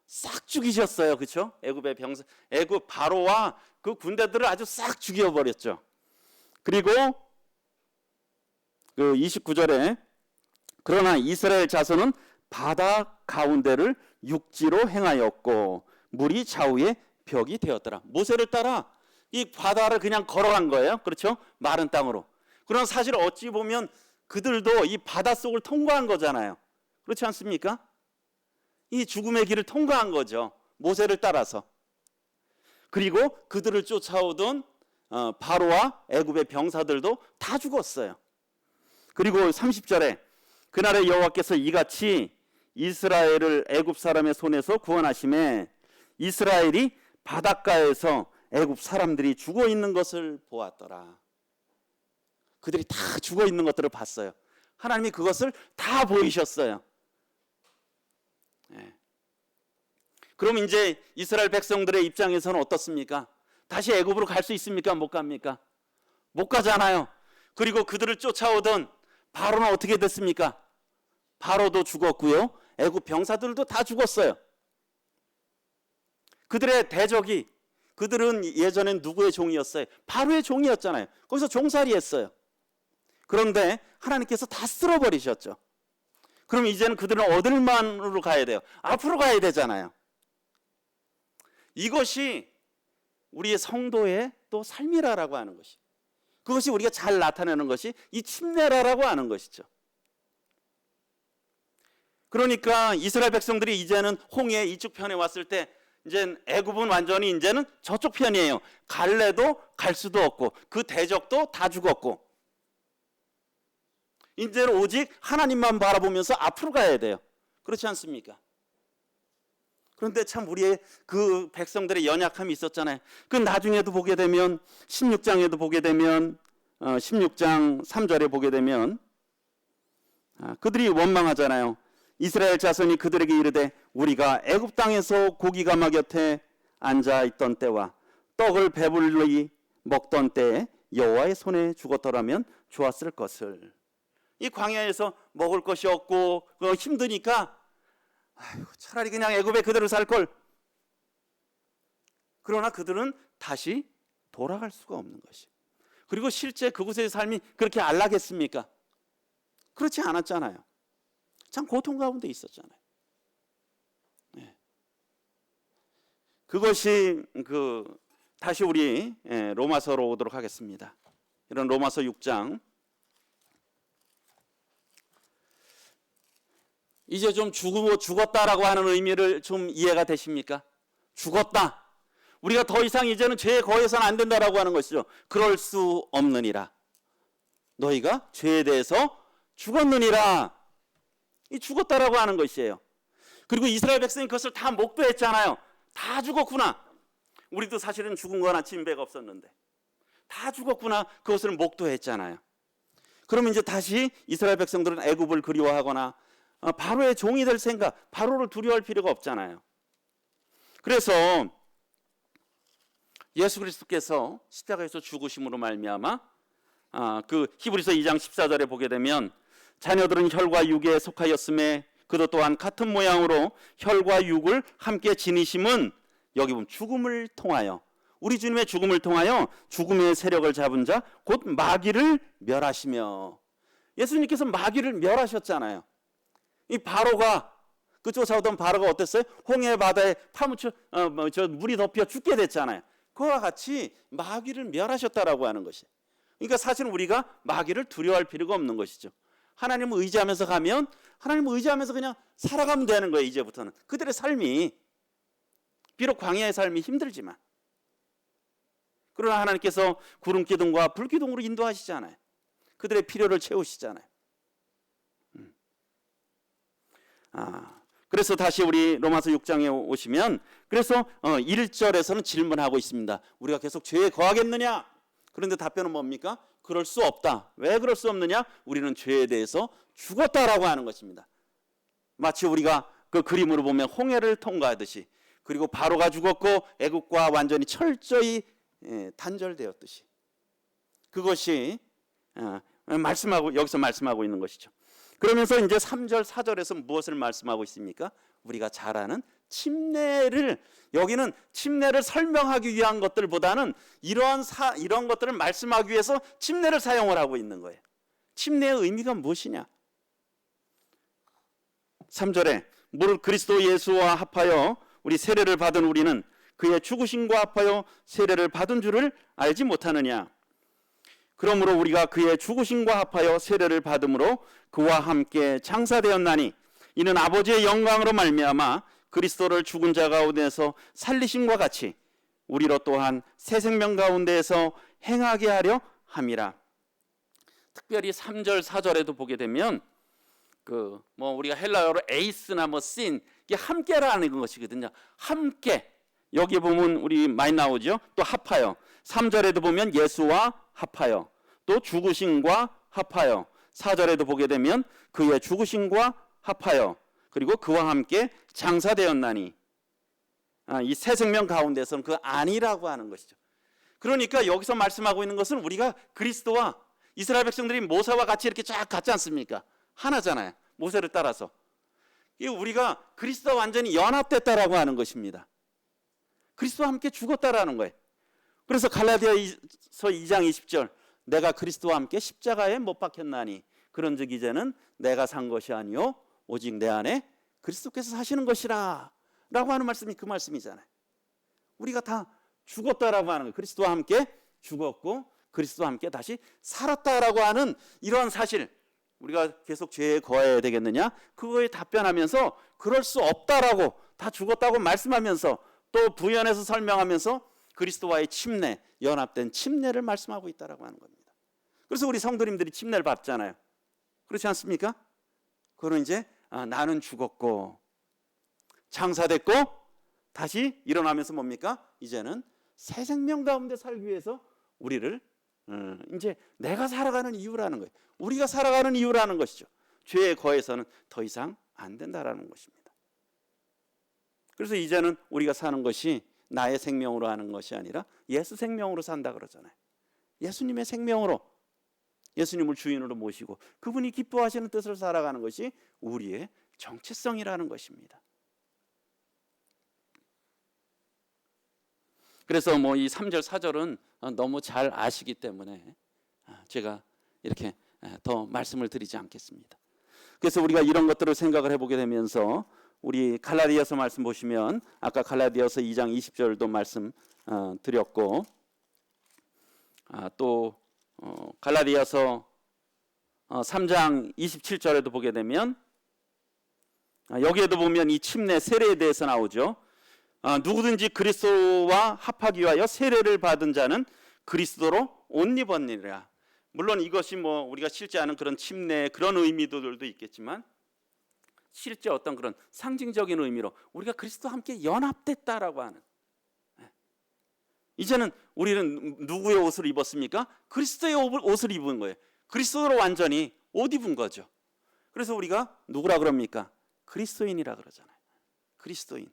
싹 죽이셨어요. 그렇죠? 애굽 바로와 그 군대들을 아주 싹 죽여버렸죠. 그리고 그 29절에 그러나 이스라엘 자손은 바다 가운데를 육지로 행하였고 물이 좌우에 벽이 되었더라. 모세를 따라 이 바다를 그냥 걸어간 거예요. 그렇죠? 마른 땅으로. 그러나 사실 어찌 보면 그들도 이 바닷속을 통과한 거잖아요. 그렇지 않습니까? 이 죽음의 길을 통과한 거죠. 모세를 따라서. 그리고 그들을 쫓아오던 바로와 애굽의 병사들도 다 죽었어요. 그리고 30절에 그날에 여호와께서 이같이 이스라엘을 애굽 사람의 손에서 구원하심에 이스라엘이 바닷가에서 애굽 사람들이 죽어 있는 것을 보았더라. 그들이 다 죽어 있는 것들을 봤어요. 하나님이 그것을 다 보이셨어요. 예. 그럼 이제 이스라엘 백성들의 입장에서는 어떻습니까? 다시 애굽으로 갈 수 있습니까? 못 갑니까? 못 가잖아요. 그리고 그들을 쫓아오던 바로는 어떻게 됐습니까? 바로도 죽었고요. 애굽 병사들도 다 죽었어요. 그들의 대적이, 그들은 예전엔 누구의 종이었어요? 바로의 종이었잖아요. 거기서 종살이 했어요. 그런데 하나님께서 다 쓸어버리셨죠. 그럼 이제는 그들은 어딜만으로 가야 돼요? 앞으로 가야 되잖아요. 이것이 우리의 성도의 또 삶이라고 하는 것이, 그것이 우리가 잘 나타내는 것이 이 침례라고 하는 것이죠. 그러니까 이스라엘 백성들이 이제는 홍해 이쪽 편에 왔을 때 이제 애굽은 완전히 이제는 저쪽 편이에요. 갈래도 갈 수도 없고 그 대적도 다 죽었고 이제는 오직 하나님만 바라보면서 앞으로 가야 돼요. 그렇지 않습니까? 그런데 참 우리의 그 백성들의 연약함이 있었잖아요. 그 나중에도 보게 되면 16장에도 보게 되면 16장 3절에 보게 되면 그들이 원망하잖아요. 이스라엘 자손이 그들에게 이르되 우리가 애굽 땅에서 고기 가마 곁에 앉아 있던 때와 떡을 배불리 먹던 때에 여호와의 손에 죽었더라면 좋았을 것을. 이 광야에서 먹을 것이 없고 힘드니까 차라리 그냥 애굽에 그대로 살 걸. 그러나 그들은 다시 돌아갈 수가 없는 것이. 그리고 실제 그곳의 삶이 그렇게 안락했습니까? 그렇지 않았잖아요. 참 고통 가운데 있었잖아요. 네. 그것이 다시 우리 로마서로 오도록 하겠습니다. 이런 로마서 6장. 이제 좀 죽었다라고 하는 의미를 좀 이해가 되십니까? 죽었다. 우리가 더 이상 이제는 죄에 거해서는 안 된다라고 하는 것이죠. 그럴 수 없느니라. 너희가 죄에 대해서 죽었느니라. 이 죽었다라고 하는 것이에요. 그리고 이스라엘 백성이 그것을 다 목도했잖아요. 다 죽었구나. 우리도 사실은 죽은 거나 진배가 없었는데 다 죽었구나. 그것을 목도했잖아요. 그러면 이제 다시 이스라엘 백성들은 애굽을 그리워하거나 바로의 종이 될 생각, 바로를 두려워할 필요가 없잖아요. 그래서 예수 그리스도께서 십자가에서 죽으심으로 말미암아 그 히브리서 2장 14절에 보게 되면 자녀들은 혈과 육에 속하였음에 그도 또한 같은 모양으로 혈과 육을 함께 지니심은 여기 보면 죽음을 통하여, 우리 주님의 죽음을 통하여 죽음의 세력을 잡은 자 곧 마귀를 멸하시며. 예수님께서 마귀를 멸하셨잖아요. 이 바로가, 그 쫓아오던 바로가 어땠어요? 홍해 바다에 파묻혀 물이 덮여 죽게 됐잖아요. 그와 같이 마귀를 멸하셨다라고 하는 것이. 그러니까 사실은 우리가 마귀를 두려워할 필요가 없는 것이죠. 하나님을 의지하면서 가면, 하나님을 의지하면서 그냥 살아가면 되는 거예요. 이제부터는 그들의 삶이 비록 광야의 삶이 힘들지만, 그러나 하나님께서 구름 기둥과 불 기둥으로 인도하시잖아요. 그들의 필요를 채우시잖아요. 그래서 다시 우리 로마서 6장에 오시면, 그래서 1절에서는 질문하고 있습니다. 우리가 계속 죄에 거하겠느냐? 그런데 답변은 뭡니까? 그럴 수 없다. 왜 그럴 수 없느냐? 우리는 죄에 대해서 죽었다라고 하는 것입니다. 마치 우리가 그 그림으로 보면 홍해를 통과하듯이, 그리고 바로가 죽었고 애굽과 완전히 철저히 단절되었듯이, 그것이 여기서 말씀하고 있는 것이죠. 그러면서 이제 3절 4절에서 무엇을 말씀하고 있습니까? 우리가 잘 아는 침례를, 여기는 침례를 설명하기 위한 것들보다는 이런 것들을 말씀하기 위해서 침례를 사용을 하고 있는 거예요. 침례의 의미가 무엇이냐? 3절에 무릇 그리스도 예수와 합하여 우리 세례를 받은 우리는 그의 죽으심과 합하여 세례를 받은 줄을 알지 못하느냐? 그러므로 우리가 그의 죽으심과 합하여 세례를 받음으로 그와 함께 장사되었나니 이는 아버지의 영광으로 말미암아 그리스도를 죽은 자 가운데서 살리심과 같이 우리로 또한 새 생명 가운데에서 행하게 하려 함이라. 특별히 3절 4절에도 보게 되면 우리가 헬라어로 에이스나 신, 이게 함께라는 것이거든요. 함께. 여기 보면 우리 많이 나오죠. 또 합하여. 3절에도 보면 예수와 합하여, 또 죽으심과 합하여, 4절에도 보게 되면 그의 죽으심과 합하여 그리고 그와 함께 장사되었나니, 이 새 생명 가운데서는 그 안이라고 하는 것이죠. 그러니까 여기서 말씀하고 있는 것은 우리가 그리스도와 이스라엘 백성들이 모세와 같이 이렇게 쫙 같지 않습니까? 하나잖아요. 모세를 따라서. 우리가 그리스도와 완전히 연합됐다라고 하는 것입니다. 그리스도와 함께 죽었다라는 거예요. 그래서 갈라디아서 2장 20절, 내가 그리스도와 함께 십자가에 못 박혔나니 그런즉 이제는 내가 산 것이 아니요 오직 내 안에 그리스도께서 사시는 것이라 라고 하는 말씀이 그 말씀이잖아요. 우리가 다 죽었다라고 하는 거예요. 그리스도와 함께 죽었고 그리스도와 함께 다시 살았다라고 하는 이러한 사실, 우리가 계속 죄에 거해야 되겠느냐? 그거에 답변하면서 그럴 수 없다라고, 다 죽었다고 말씀하면서 또 부연해서 설명하면서 그리스도와의 침례, 연합된 침례를 말씀하고 있다라고 하는 겁니다. 그래서 우리 성도님들이 침례를 받잖아요. 그렇지 않습니까? 그거는 이제 나는 죽었고 장사됐고 다시 일어나면서 뭡니까? 이제는 새 생명 가운데 살기 위해서 우리를 이제 내가 살아가는 이유라는 거예요. 우리가 살아가는 이유라는 것이죠. 죄에 거해서는 더 이상 안 된다라는 것입니다. 그래서 이제는 우리가 사는 것이 나의 생명으로 하는 것이 아니라 예수 생명으로 산다 그러잖아요. 예수님의 생명으로, 예수님을 주인으로 모시고 그분이 기뻐하시는 뜻을 살아가는 것이 우리의 정체성이라는 것입니다. 그래서 이 3절 4절은 너무 잘 아시기 때문에 제가 이렇게 더 말씀을 드리지 않겠습니다. 그래서 우리가 이런 것들을 생각을 해보게 되면서 우리 갈라디아서 말씀 보시면 아까 갈라디아서 2장 20절도 말씀 드렸고, 또 갈라디아서 3장 27절에도 보게 되면 여기에도 보면 이 침례 세례에 대해서 나오죠. 누구든지 그리스도와 합하기 위하여 세례를 받은 자는 그리스도로 옷 입었느니라. 물론 이것이 우리가 실제 아는 그런 침례 그런 의미들도 있겠지만 실제 어떤 그런 상징적인 의미로 우리가 그리스도와 함께 연합됐다라고 하는, 이제는 우리는 누구의 옷을 입었습니까? 그리스도의 옷을 입은 거예요. 그리스도로 완전히 옷 입은 거죠. 그래서 우리가 누구라 그럽니까? 그리스도인이라 그러잖아요. 그리스도인.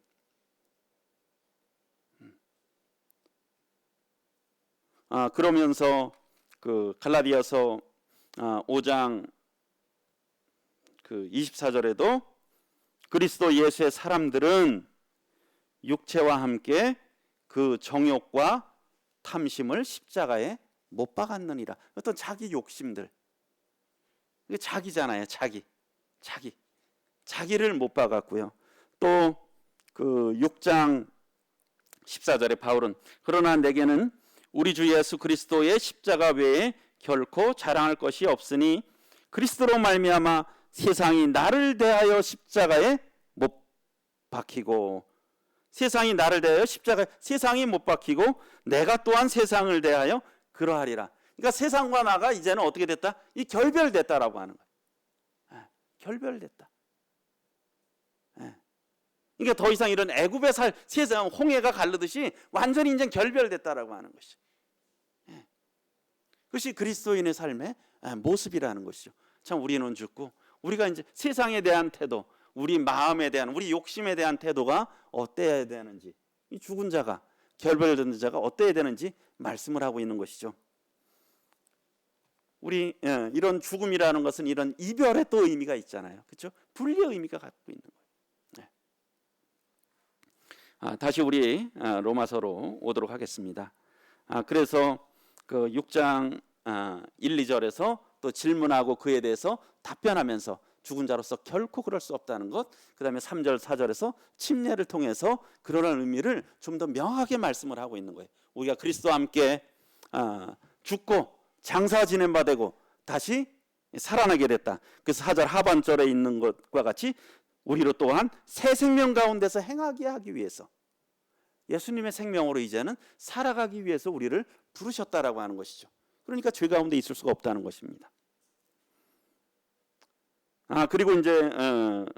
그러면서 그 갈라디아서 5장 그 24절에도 그리스도 예수의 사람들은 육체와 함께 그 정욕과 탐심을 십자가에 못 박았느니라. 어떤 자기 욕심들, 이게 자기잖아요. 자기를 못 박았고요. 또 그 6장 14절에 바울은 그러나 내게는 우리 주 예수 그리스도의 십자가 외에 결코 자랑할 것이 없으니 그리스도로 말미암아 세상이 나를 대하여 십자가에 못 박히고, 세상이 나를 대하여 세상이 못 박히고 내가 또한 세상을 대하여 그러하리라. 그러니까 세상과 나가 이제는 어떻게 됐다? 이 결별됐다라고 하는 거예요. 결별됐다. 그러니까 더 이상 이런 애굽의 세상 홍해가 가르듯이 완전히 이제 결별됐다라고 하는 것이죠. 그것이 그리스도인의 삶의 모습이라는 것이죠. 참 우리는 죽고 우리가 이제 세상에 대한 태도, 우리 마음에 대한, 우리 욕심에 대한 태도가 어때야 되는지, 이 죽은 자가, 결별된 자가 어때야 되는지 말씀을 하고 있는 것이죠. 우리 이런 죽음이라는 것은 이런 이별의 또 의미가 있잖아요. 그렇죠? 분리의 의미가 갖고 있는 거예요. 다시 우리 로마서로 오도록 하겠습니다. 그래서 그 6장 1, 2절에서 또 질문하고 그에 대해서 답변하면서 죽은 자로서 결코 그럴 수 없다는 것, 그 다음에 3절 4절에서 침례를 통해서 그러한 의미를 좀 더 명확하게 말씀을 하고 있는 거예요. 우리가 그리스도와 함께 죽고 장사 지낸 바 되고 다시 살아나게 됐다. 그래서 4절 하반절에 있는 것과 같이 우리로 또한 새 생명 가운데서 행하게 하기 위해서 예수님의 생명으로 이제는 살아가기 위해서 우리를 부르셨다라고 하는 것이죠. 그러니까 죄 가운데 있을 수가 없다는 것입니다. 그리고 이제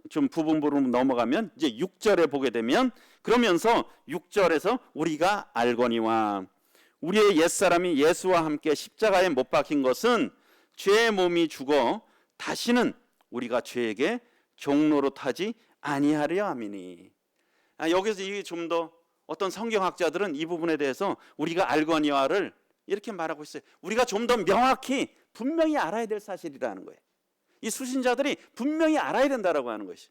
좀 부분부로 넘어가면 이제 6절에 보게 되면, 그러면서 6절에서 우리가 알거니와 우리의 옛사람이 예수와 함께 십자가에 못 박힌 것은 죄의 몸이 죽어 다시는 우리가 죄에게 종노릇하지 아니하려 함이니. 여기서 이게 좀 더 어떤 성경학자들은 이 부분에 대해서 우리가 알거니와를 이렇게 말하고 있어요. 우리가 좀 더 명확히 분명히 알아야 될 사실이라는 거예요. 이 수신자들이 분명히 알아야 된다라고 하는 것이.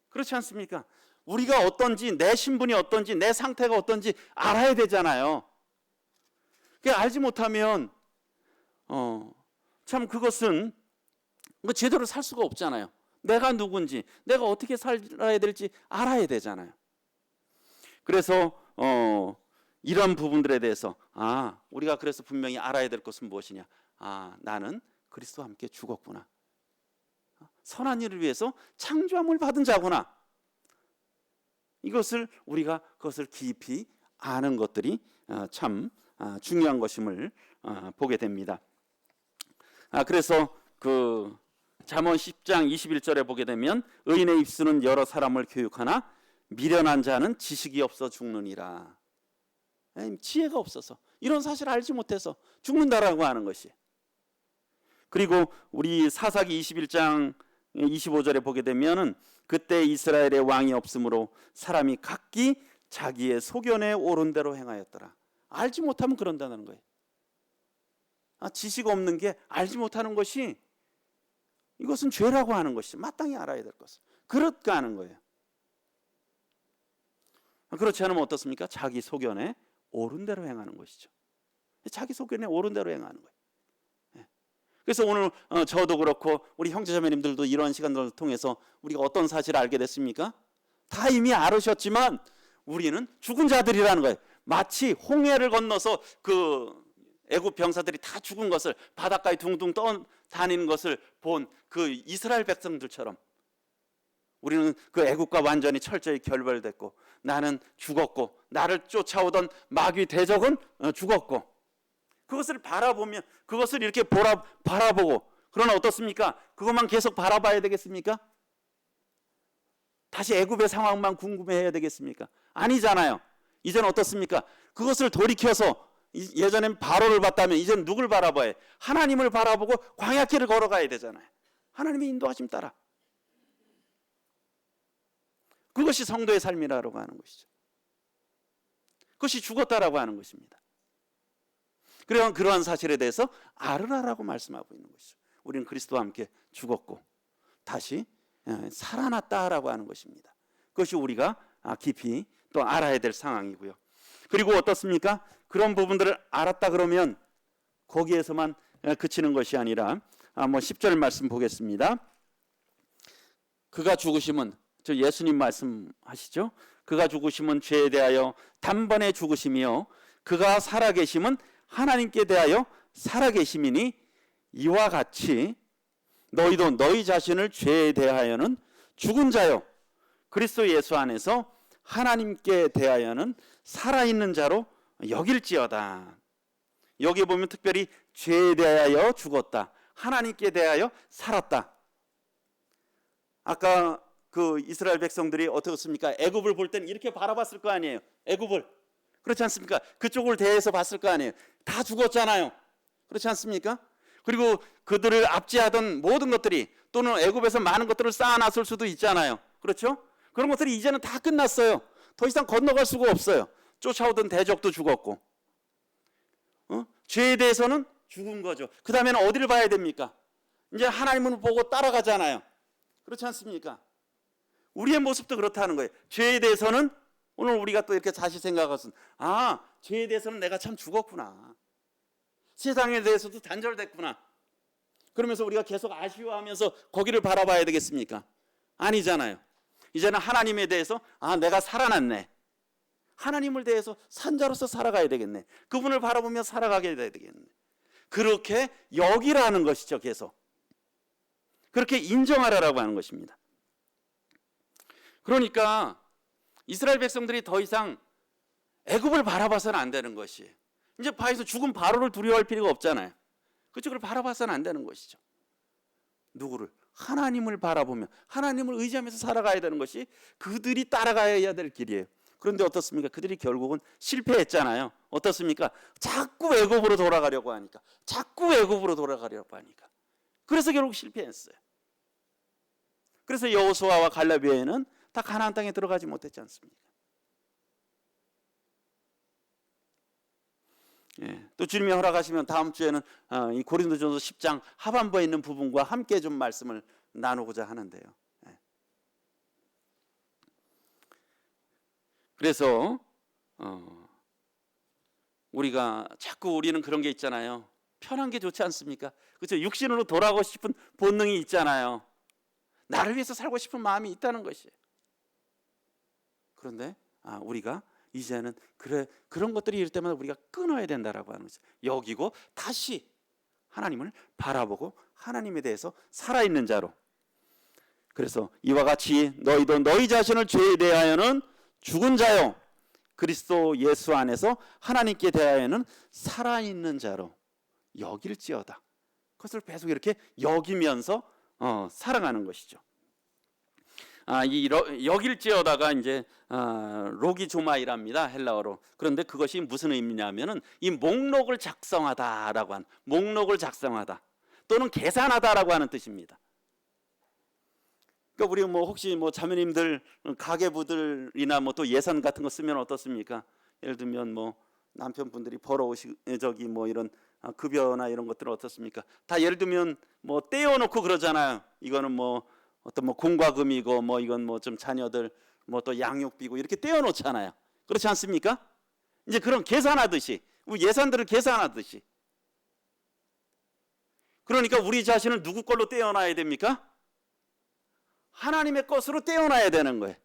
그렇지 않습니까? 우리가 어떤지, 내 신분이 어떤지, 내 상태가 어떤지 알아야 되잖아요. 알지 못하면 참 그것은 제대로 살 수가 없잖아요. 내가 누군지, 내가 어떻게 살아야 될지 알아야 되잖아요. 그래서 이런 부분들에 대해서 우리가 그래서 분명히 알아야 될 것은 무엇이냐? 나는 그리스도와 함께 죽었구나. 선한 일을 위해서 창조함을 받은 자구나. 이것을 우리가 그것을 깊이 아는 것들이 참 중요한 것임을 보게 됩니다. 그래서 그 잠언 10장 21절에 보게 되면 의인의 입술은 여러 사람을 교육하나 미련한 자는 지식이 없어 죽느니라. 지혜가 없어서 이런 사실을 알지 못해서 죽는다라고 하는 것이. 그리고 우리 사사기 21장 25절에 보게 되면은 그때 이스라엘의 왕이 없으므로 사람이 각기 자기의 소견에 옳은 대로 행하였더라. 알지 못하면 그런다는 거예요. 지식 없는 게 알지 못하는 것이 이것은 죄라고 하는 것이 마땅히 알아야 될 것을 그렇게 하는 거예요. 그렇지 않으면 어떻습니까? 자기 소견에 옳은 대로 행하는 것이죠. 자기 소견에 옳은 대로 행하는 거예요. 그래서 오늘 저도 그렇고 우리 형제자매님들도 이런 시간들을 통해서 우리가 어떤 사실을 알게 됐습니까? 다 이미 알으셨지만 우리는 죽은 자들이라는 거예요. 마치 홍해를 건너서 그 애굽 병사들이 다 죽은 것을 바닷가에 둥둥 떠다니는 것을 본 그 이스라엘 백성들처럼 우리는 그 애굽과 완전히 철저히 결별됐고 나는 죽었고 나를 쫓아오던 마귀 대적은 죽었고 그것을 바라보면 그것을 이렇게 바라보고 그러나 어떻습니까? 그것만 계속 바라봐야 되겠습니까? 다시 애굽의 상황만 궁금해해야 되겠습니까? 아니잖아요. 이제는 어떻습니까? 그것을 돌이켜서 예전엔 바로를 봤다면 이제는 누굴 바라봐야 해요? 하나님을 바라보고 광야길을 걸어가야 되잖아요. 하나님의 인도하심 따라. 그것이 성도의 삶이라고 하는 것이죠. 그것이 죽었다라고 하는 것입니다. 그러한 사실에 대해서 알으라라고 말씀하고 있는 것이죠. 우리는 그리스도와 함께 죽었고 다시 살아났다라고 하는 것입니다. 그것이 우리가 깊이 또 알아야 될 상황이고요. 그리고 어떻습니까? 그런 부분들을 알았다 그러면 거기에서만 그치는 것이 아니라 10절 말씀 보겠습니다. 그가 죽으심은 저 예수님 말씀하시죠. 그가 죽으심은 죄에 대하여 단번에 죽으심이요 그가 살아계심은 하나님께 대하여 살아계심이니 이와 같이 너희도 너희 자신을 죄에 대하여는 죽은 자요 그리스도 예수 안에서 하나님께 대하여는 살아있는 자로 여길지어다. 여기 보면 특별히 죄에 대하여 죽었다. 하나님께 대하여 살았다. 아까 그 이스라엘 백성들이 어떻습니까? 애굽을 볼 때는 이렇게 바라봤을 거 아니에요. 애굽을. 그렇지 않습니까? 그쪽을 대해서 봤을 거 아니에요. 다 죽었잖아요. 그렇지 않습니까? 그리고 그들을 압제하던 모든 것들이 또는 애굽에서 많은 것들을 쌓아놨을 수도 있잖아요. 그렇죠? 그런 것들이 이제는 다 끝났어요. 더 이상 건너갈 수가 없어요. 쫓아오던 대적도 죽었고 죄에 대해서는 죽은 거죠. 그 다음에는 어디를 봐야 됩니까? 이제 하나님을 보고 따라가잖아요. 그렇지 않습니까? 우리의 모습도 그렇다는 거예요. 죄에 대해서는 오늘 우리가 또 이렇게 다시 생각하면 죄에 대해서는 내가 참 죽었구나. 세상에 대해서도 단절됐구나. 그러면서 우리가 계속 아쉬워하면서 거기를 바라봐야 되겠습니까? 아니잖아요. 이제는 하나님에 대해서 내가 살아났네. 하나님을 대해서 산자로서 살아가야 되겠네. 그분을 바라보며 살아가게 돼야 되겠네. 그렇게 여기라는 것이죠. 계속 그렇게 인정하라라고 하는 것입니다. 그러니까 이스라엘 백성들이 더 이상 애굽을 바라봐서는 안 되는 것이에요. 이제 바에서 죽은 바로를 두려워할 필요가 없잖아요. 그쪽을 바라봐서는 안 되는 것이죠. 누구를? 하나님을 바라보며 하나님을 의지하면서 살아가야 되는 것이 그들이 따라가야 될 길이에요. 그런데 어떻습니까? 그들이 결국은 실패했잖아요. 어떻습니까? 자꾸 애굽으로 돌아가려고 하니까 그래서 결국 실패했어요. 그래서 여호수아와 갈렙 외에는 다 가나안 땅에 들어가지 못했지 않습니까? 예, 또 주님이 허락하시면 다음 주에는 이 고린도전서 10장 하반부에 있는 부분과 함께 좀 말씀을 나누고자 하는데요. 예. 그래서 우리가 자꾸 우리는 그런 게 있잖아요. 편한 게 좋지 않습니까? 그렇죠? 육신으로 돌아가고 싶은 본능이 있잖아요. 나를 위해서 살고 싶은 마음이 있다는 것이에요. 그런데 우리가 이제는 그런 것들이 이럴 때마다 우리가 끊어야 된다라고 하는 거죠. 여기고 다시 하나님을 바라보고 하나님에 대해서 살아있는 자로. 그래서 이와 같이 너희도 너희 자신을 죄에 대하여는 죽은 자요 그리스도 예수 안에서 하나님께 대하여는 살아있는 자로 여길지어다. 그것을 계속 이렇게 여기면서 살아가는 것이죠. 이 여길지어다가 이제 로기조마이랍니다, 헬라어로. 그런데 그것이 무슨 의미냐면은 이 목록을 작성하다라고 하는, 목록을 작성하다 또는 계산하다라고 하는 뜻입니다. 그러니까 우리 혹시 자매님들 가계부들이나 또 예산 같은 거 쓰면 어떻습니까? 예를 들면 남편분들이 벌어오시 이런 급여나 이런 것들은 어떻습니까? 다 예를 들면 떼어놓고 그러잖아요. 이거는 어떤 공과금이고 이건 좀 자녀들 또 양육비고 이렇게 떼어놓잖아요. 그렇지 않습니까? 이제 그런 계산하듯이 우리 예산들을 계산하듯이. 그러니까 우리 자신을 누구 걸로 떼어놔야 됩니까? 하나님의 것으로 떼어놔야 되는 거예요.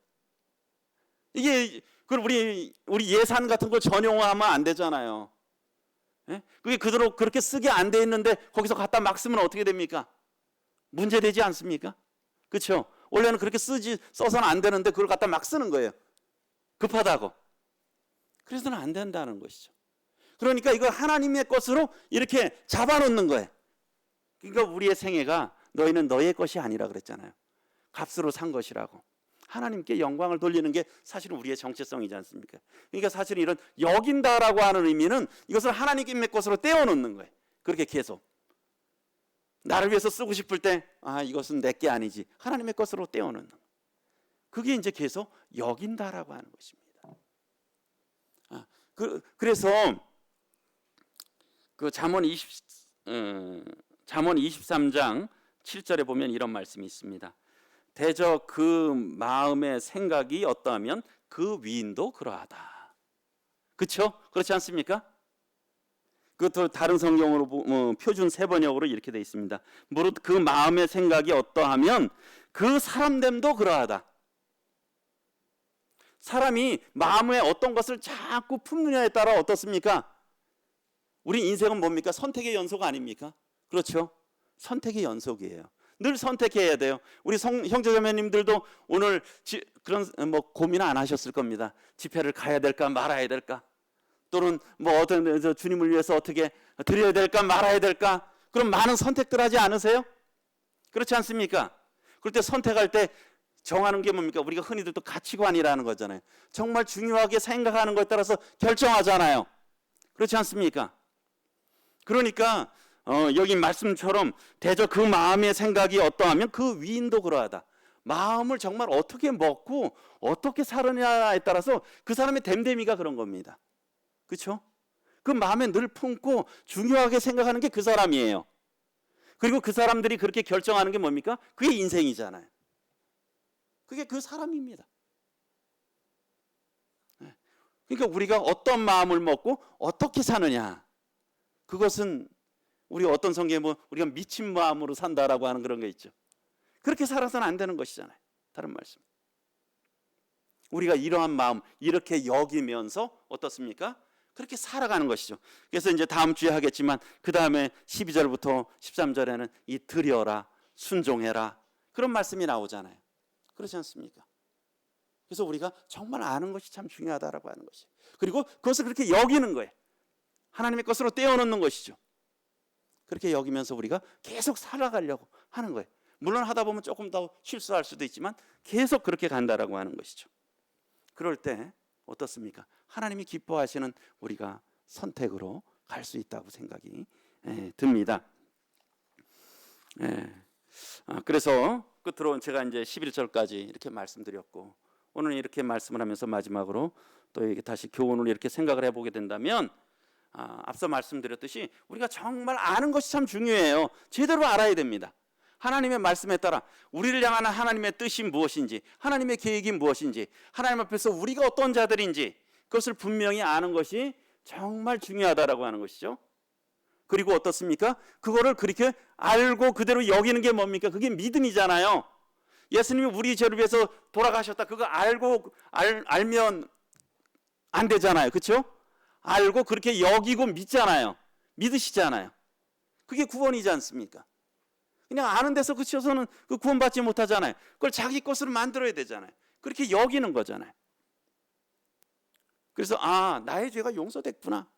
이게 우리 예산 같은 걸 전용화하면 안 되잖아요. 예? 그게 그대로 그렇게 쓰게 안 돼 있는데 거기서 갖다 막 쓰면 어떻게 됩니까? 문제되지 않습니까? 그렇죠? 원래는 그렇게 써서는 안 되는데 그걸 갖다 막 쓰는 거예요. 급하다고. 그래서는 안 된다는 것이죠. 그러니까 이걸 하나님의 것으로 이렇게 잡아놓는 거예요. 그러니까 우리의 생애가 너희는 너의 것이 아니라 그랬잖아요. 값으로 산 것이라고. 하나님께 영광을 돌리는 게 사실은 우리의 정체성이지 않습니까? 그러니까 사실은 이런 여긴다라고 하는 의미는 이것을 하나님의 것으로 떼어놓는 거예요. 그렇게 계속 나를 위해서 쓰고 싶을 때 이것은 내 게 아니지, 하나님의 것으로 떼어놓는 거예요. 그게 이제 계속 여긴다라고 하는 것입니다. 그래서 그 잠언 23장 7절에 보면 이런 말씀이 있습니다. 대저 그 마음의 생각이 어떠하면 그 위인도 그러하다. 그렇죠? 그렇지 않습니까? 그것도 다른 성경으로 표준 세번역으로 이렇게 되어 있습니다. 무릇 그 마음의 생각이 어떠하면 그 사람됨도 그러하다. 사람이 마음에 어떤 것을 자꾸 품느냐에 따라 어떻습니까? 우리 인생은 뭡니까? 선택의 연속 아닙니까? 그렇죠? 선택의 연속이에요. 늘 선택해야 돼요. 우리 형제자매님들도 오늘 그런 고민 안 하셨을 겁니다. 집회를 가야 될까 말아야 될까? 또는 어떤 주님을 위해서 어떻게 드려야 될까 말아야 될까? 그런 많은 선택들 하지 않으세요? 그렇지 않습니까? 그럴 때 선택할 때 정하는 게 뭡니까? 우리가 흔히들 또 가치관이라는 거잖아요. 정말 중요하게 생각하는 것에 따라서 결정하잖아요. 그렇지 않습니까? 그러니까 여기 말씀처럼 대저 그 마음의 생각이 어떠하면 그 위인도 그러하다. 마음을 정말 어떻게 먹고 어떻게 살느냐에 따라서 그 사람의 됨됨이가 그런 겁니다. 그렇죠? 그 마음에 늘 품고 중요하게 생각하는 게 그 사람이에요. 그리고 그 사람들이 그렇게 결정하는 게 뭡니까? 그게 인생이잖아요. 그게 그 사람입니다. 그러니까 우리가 어떤 마음을 먹고 어떻게 사느냐, 그것은 우리 어떤 성경에 우리가 미친 마음으로 산다라고 하는 그런 게 있죠. 그렇게 살아서는 안 되는 것이잖아요. 다른 말씀. 우리가 이러한 마음 이렇게 여기면서 어떻습니까? 그렇게 살아가는 것이죠. 그래서 이제 다음 주에 하겠지만 그 다음에 12절부터 13절에는 이 드려라, 순종해라, 그런 말씀이 나오잖아요. 그렇지 않습니까? 그래서 우리가 정말 아는 것이 참 중요하다라고 하는 것이에요. 그리고 그것을 그렇게 여기는 거예요. 하나님의 것으로 떼어놓는 것이죠. 그렇게 여기면서 우리가 계속 살아가려고 하는 거예요. 물론 하다 보면 조금 더 실수할 수도 있지만 계속 그렇게 간다라고 하는 것이죠. 그럴 때 어떻습니까? 하나님이 기뻐하시는 우리가 선택으로 갈 수 있다고 생각이 듭니다. 예. 그래서 끝으로 제가 이제 11절까지 이렇게 말씀드렸고, 오늘 이렇게 말씀을 하면서 마지막으로 또 이게 다시 교훈을 이렇게 생각을 해보게 된다면, 앞서 말씀드렸듯이 우리가 정말 아는 것이 참 중요해요. 제대로 알아야 됩니다. 하나님의 말씀에 따라 우리를 향하는 하나님의 뜻이 무엇인지, 하나님의 계획이 무엇인지, 하나님 앞에서 우리가 어떤 자들인지 그것을 분명히 아는 것이 정말 중요하다라고 하는 것이죠. 그리고 어떻습니까? 그거를 그렇게 알고 그대로 여기는 게 뭡니까? 그게 믿음이잖아요. 예수님이 우리 죄를 위해서 돌아가셨다. 그거 알면 안 되잖아요. 그렇죠? 알고 그렇게 여기고 믿잖아요. 믿으시잖아요. 그게 구원이지 않습니까? 그냥 아는 데서 그쳐서는 그 구원받지 못하잖아요. 그걸 자기 것으로 만들어야 되잖아요. 그렇게 여기는 거잖아요. 그래서 나의 죄가 용서됐구나.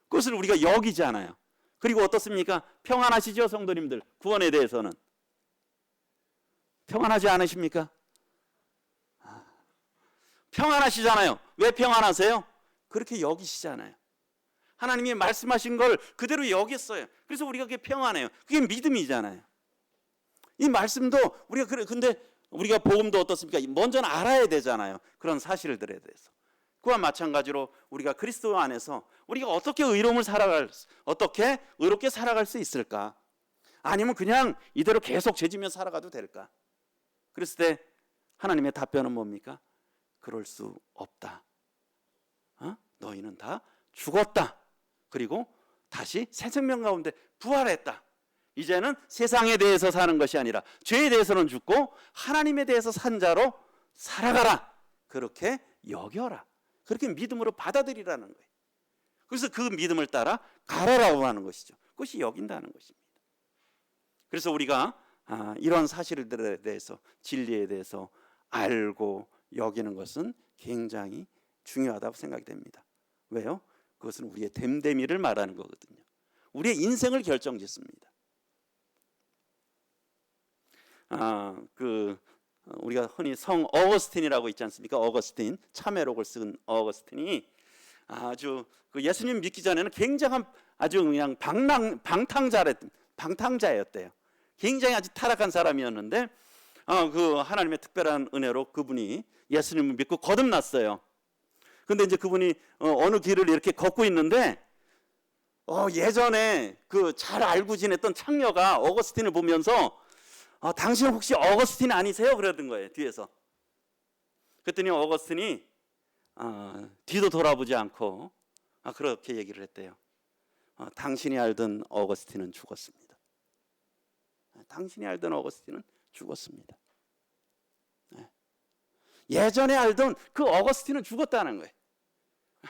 그것을 우리가 여기잖아요. 그리고 어떻습니까? 평안하시죠, 성도님들? 구원에 대해서는 평안하지 않으십니까? 평안하시잖아요. 왜 평안하세요? 그렇게 여기시잖아요. 하나님이 말씀하신 걸 그대로 여겼어요. 그래서 우리가 그게 평안해요. 그게 믿음이잖아요. 이 말씀도 근데 우리가 복음도 어떻습니까? 먼저는 알아야 되잖아요. 그런 사실들에 대해서. 그와 마찬가지로 우리가 그리스도 안에서 우리가 어떻게 어떻게 의롭게 살아갈 수 있을까? 아니면 그냥 이대로 계속 죄지며 살아가도 될까? 그랬을 때 하나님의 답변은 뭡니까? 그럴 수 없다. 너희는 다 죽었다. 그리고 다시 새 생명 가운데 부활했다. 이제는 세상에 대해서 사는 것이 아니라 죄에 대해서는 죽고 하나님에 대해서 산 자로 살아가라. 그렇게 여겨라. 그렇게 믿음으로 받아들이라는 거예요. 그래서 그 믿음을 따라 가라라고 하는 것이죠. 그것이 여긴다는 것입니다. 그래서 우리가 이런 사실들에 대해서, 진리에 대해서 알고 여기는 것은 굉장히 중요하다고 생각이 됩니다. 왜요? 그것은 우리의 됨됨이를 말하는 거거든요. 우리의 인생을 결정짓습니다. 우리가 흔히 성 어거스틴이라고 있지 않습니까? 어거스틴, 참회록을 쓴 어거스틴이 아주 그 예수님 믿기 전에는 굉장한 아주 그냥 방탕자였대요. 굉장히 아주 타락한 사람이었는데 그 하나님의 특별한 은혜로 그분이 예수님을 믿고 거듭났어요. 근데 이제 그분이 어느 길을 이렇게 걷고 있는데 예전에 그 잘 알고 지냈던 창녀가 어거스틴을 보면서 당신은 혹시 어거스틴 아니세요? 그러던 거예요, 뒤에서. 그랬더니 어거스틴이 뒤도 돌아보지 않고 그렇게 얘기를 했대요. 당신이 알던 어거스틴은 죽었습니다. 당신이 알던 어거스틴은 죽었습니다. 예전에 알던 그 어거스틴은 죽었다는 거예요.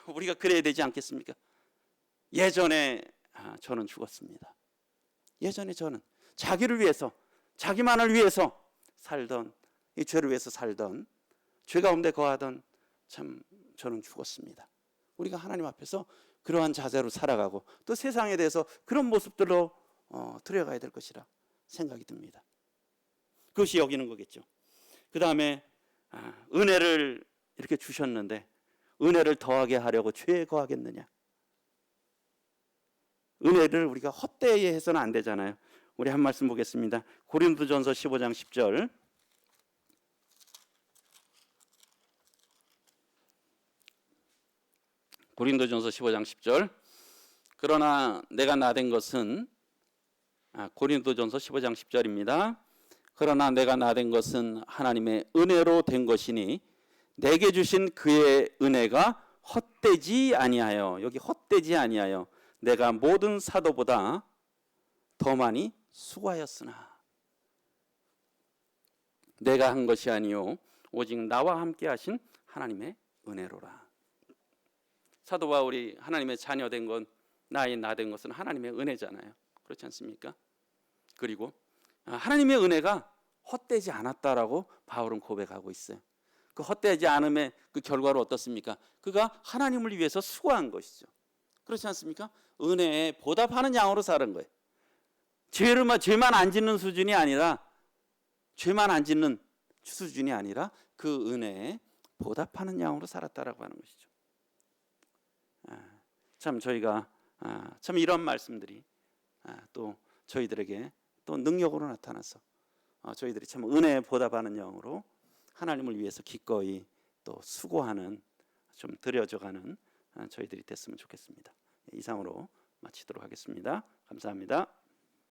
우리가 그래야 되지 않겠습니까? 예전에 저는 죽었습니다. 예전에 저는 자기를 위해서, 자기만을 위해서 살던, 이 죄를 위해서 살던, 죄 가운데 거하던 참 저는 죽었습니다. 우리가 하나님 앞에서 그러한 자세로 살아가고 또 세상에 대해서 그런 모습들로 들어가야 될 것이라 생각이 듭니다. 그것이 여기는 거겠죠. 그 다음에 은혜를 이렇게 주셨는데 은혜를 더하게 하려고 죄에 거하겠느냐? 은혜를 우리가 헛되이 해서는 안 되잖아요. 우리 한 말씀 보겠습니다. 고린도전서 15장 10절. 고린도전서 15장 10절. 그러나 내가 나된 것은 고린도전서 15장 10절입니다. 그러나 내가 나된 것은 하나님의 은혜로 된 것이니 내게 주신 그의 은혜가 헛되지 아니하여, 여기 헛되지 아니하여 내가 모든 사도보다 더 많이 수고하였으나 내가 한 것이 아니요 오직 나와 함께 하신 하나님의 은혜로라. 사도 바울이 하나님의 자녀된 건, 나된 것은 하나님의 은혜잖아요. 그렇지 않습니까? 그리고 하나님의 은혜가 헛되지 않았다라고 바울은 고백하고 있어요. 그 헛되지 않음의 그 결과로 어떻습니까? 그가 하나님을 위해서 수고한 것이죠. 그렇지 않습니까? 은혜에 보답하는 양으로 사는 거예요. 죄만 안 짓는 수준이 아니라, 죄만 안 짓는 수준이 아니라 그 은혜에 보답하는 양으로 살았다라고 하는 것이죠. 참 저희가 참 이런 말씀들이 또 저희들에게 또 또 능력으로 나타나서 저희들이 참 은혜에 보답하는 영으로 하나님을 위해서 기꺼이 또 수고하는, 좀 드려져가는 저희들이 됐으면 좋겠습니다. 이상으로 마치도록 하겠습니다. 감사합니다.